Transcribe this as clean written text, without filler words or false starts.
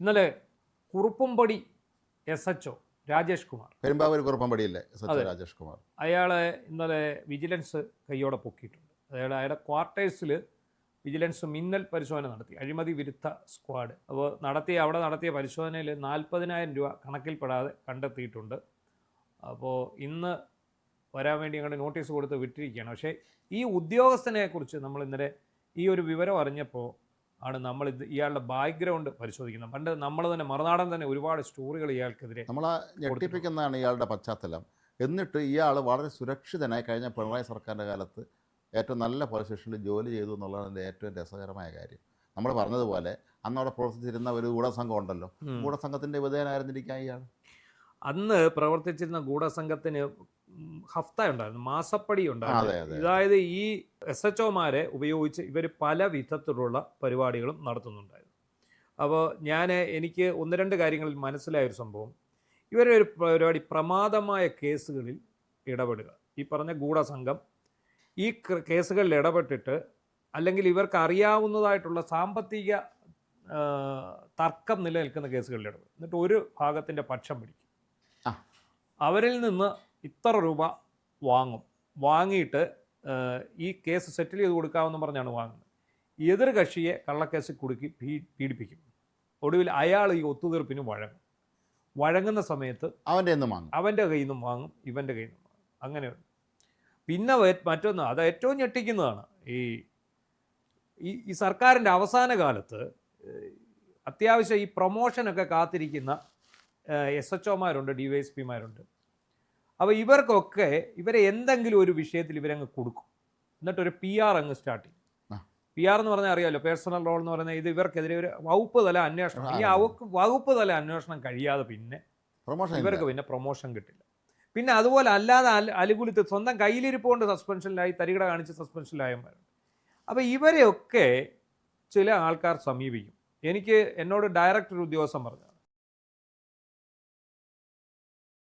ഇന്നലെ Kuruppampady SHO Rajesh Kumar, Perumbavoor കുറുപ്പംപടിയില്ലേ SHO Rajesh Kumar, അയാളെ ഇന്നലെ വിജിലൻസ് കയ്യോടെ പൊക്കിയിട്ടുണ്ട്. അയാളുടെ ക്വാർട്ടേഴ്സിൽ വിജിലൻസ് മിന്നൽ പരിശോധന നടത്തി, അഴിമതി വിരുദ്ധ സ്ക്വാഡ്. അപ്പോൾ അവിടെ നടത്തിയ പരിശോധനയിൽ 40,000 രൂപ കണക്കിൽപ്പെടാതെ കണ്ടെത്തിയിട്ടുണ്ട്. അപ്പോൾ ഇന്ന് വരാൻ വേണ്ടി ഞങ്ങളുടെ നോട്ടീസ് കൊടുത്ത് വിട്ടിരിക്കുകയാണ്. പക്ഷേ ഈ ഉദ്യോഗസ്ഥനെക്കുറിച്ച് നമ്മൾ ഇന്നലെ ഈ ഒരു വിവരം അറിഞ്ഞപ്പോൾ ആണ് നമ്മൾ ഇയാളുടെ ബാക്ക്ഗ്രൗണ്ട് പരിശോധിക്കുന്നത്. പണ്ട് നമ്മൾ തന്നെ മറുനാടൻ തന്നെ ഒരുപാട് സ്റ്റോറികൾ ഇയാൾക്കെതിരെ നമ്മളെ ഞെട്ടിപ്പിക്കുന്നതാണ് ഇയാളുടെ പശ്ചാത്തലം. എന്നിട്ട് ഇയാൾ വളരെ സുരക്ഷിതനായി കഴിഞ്ഞ പിണറായി സർക്കാരിൻ്റെ കാലത്ത് ഏറ്റവും നല്ല പോലീസ് സ്റ്റേഷനിൽ ജോലി ചെയ്തു എന്നുള്ളതാണ് എൻ്റെ ഏറ്റവും രസകരമായ കാര്യം. നമ്മൾ പറഞ്ഞതുപോലെ അന്നവിടെ പ്രവർത്തിച്ചിരുന്ന ഒരു ഗൂഢസംഘം ഉണ്ടല്ലോ, ഗൂഢസംഘത്തിൻ്റെ വിധേയനായിരുന്നിരിക്കാം ഇയാൾ. അന്ന് പ്രവർത്തിച്ചിരുന്ന ഗൂഢസംഘത്തിന് ഹഫ്ത ഉണ്ടായിരുന്നു, മാസപ്പടി ഉണ്ടായിരുന്നു. അതായത് ഈ SHOമാരെ ഉപയോഗിച്ച് ഇവർ പല വിധത്തിലുള്ള പരിപാടികളും നടത്തുന്നുണ്ടായിരുന്നു. അപ്പോൾ എനിക്ക് 1-2 കാര്യങ്ങളിൽ മനസ്സിലായൊരു സംഭവം, ഇവരുടെ ഒരു പരിപാടി പ്രമാദമായ കേസുകളിൽ ഇടപെടുക. ഈ പറഞ്ഞ ഗൂഢസംഘം ഈ കേസുകളിൽ ഇടപെട്ടിട്ട് അല്ലെങ്കിൽ ഇവർക്ക് അറിയാവുന്നതായിട്ടുള്ള സാമ്പത്തിക തർക്കം നിലനിൽക്കുന്ന കേസുകളിൽ ഇടപെടും. എന്നിട്ട് ഒരു ഭാഗത്തിൻ്റെ പക്ഷം പിടിക്കും, അവരിൽ നിന്ന് ഇത്ര രൂപ വാങ്ങിയിട്ട് ഈ കേസ് സെറ്റിൽ ചെയ്ത് കൊടുക്കാമെന്ന് പറഞ്ഞാണ് വാങ്ങുന്നത്. എതിർ കക്ഷിയെ കള്ളക്കേസിൽ കുടുക്കി പീഡിപ്പിക്കും. ഒടുവിൽ അയാൾ ഈ ഒത്തുതീർപ്പിന് വഴങ്ങുന്ന സമയത്ത് അവൻ്റെ കയ്യിൽ നിന്നും വാങ്ങും, ഇവൻ്റെ കയ്യിൽ നിന്നും വാങ്ങും. അങ്ങനെയുണ്ട്. പിന്നെ മറ്റൊന്ന്, അത് ഏറ്റവും ഞെട്ടിക്കുന്നതാണ്, ഈ സർക്കാരിൻ്റെ അവസാന കാലത്ത് അത്യാവശ്യം ഈ പ്രൊമോഷനൊക്കെ കാത്തിരിക്കുന്ന SHOമാരുണ്ട്, DYSPമാരുണ്ട്. അപ്പോൾ ഇവരെ എന്തെങ്കിലും ഒരു വിഷയത്തിൽ ഇവരങ്ങ് കൊടുക്കും, എന്നിട്ടൊരു PR അങ്ങ് സ്റ്റാർട്ട് ചെയ്യും. PR എന്ന് പറഞ്ഞാൽ അറിയാമല്ലോ, പേഴ്സണൽ റോൾ എന്ന് പറയുന്നത്. ഇത് ഇവർക്കെതിരെ ഒരു വകുപ്പ് തല അന്വേഷണം. ഈ വകുപ്പ് തല അന്വേഷണം കഴിയാതെ പിന്നെ ഇവർക്ക് പിന്നെ പ്രൊമോഷൻ കിട്ടില്ല. പിന്നെ അതുപോലെ അല്ലാതെ അലുകുലിത്ത് സ്വന്തം കയ്യിലിരിപ്പ് കൊണ്ട് സസ്പെൻഷനിലായി, തരികിട കാണിച്ച് സസ്പെൻഷനിലായവരുണ്ട്. അപ്പോൾ ഇവരെയൊക്കെ ചില ആൾക്കാർ സമീപിക്കും. എന്നോട് ഡയറക്റ്റ് ഒരു ഉദ്യോഗസ്ഥൻ പറഞ്ഞു,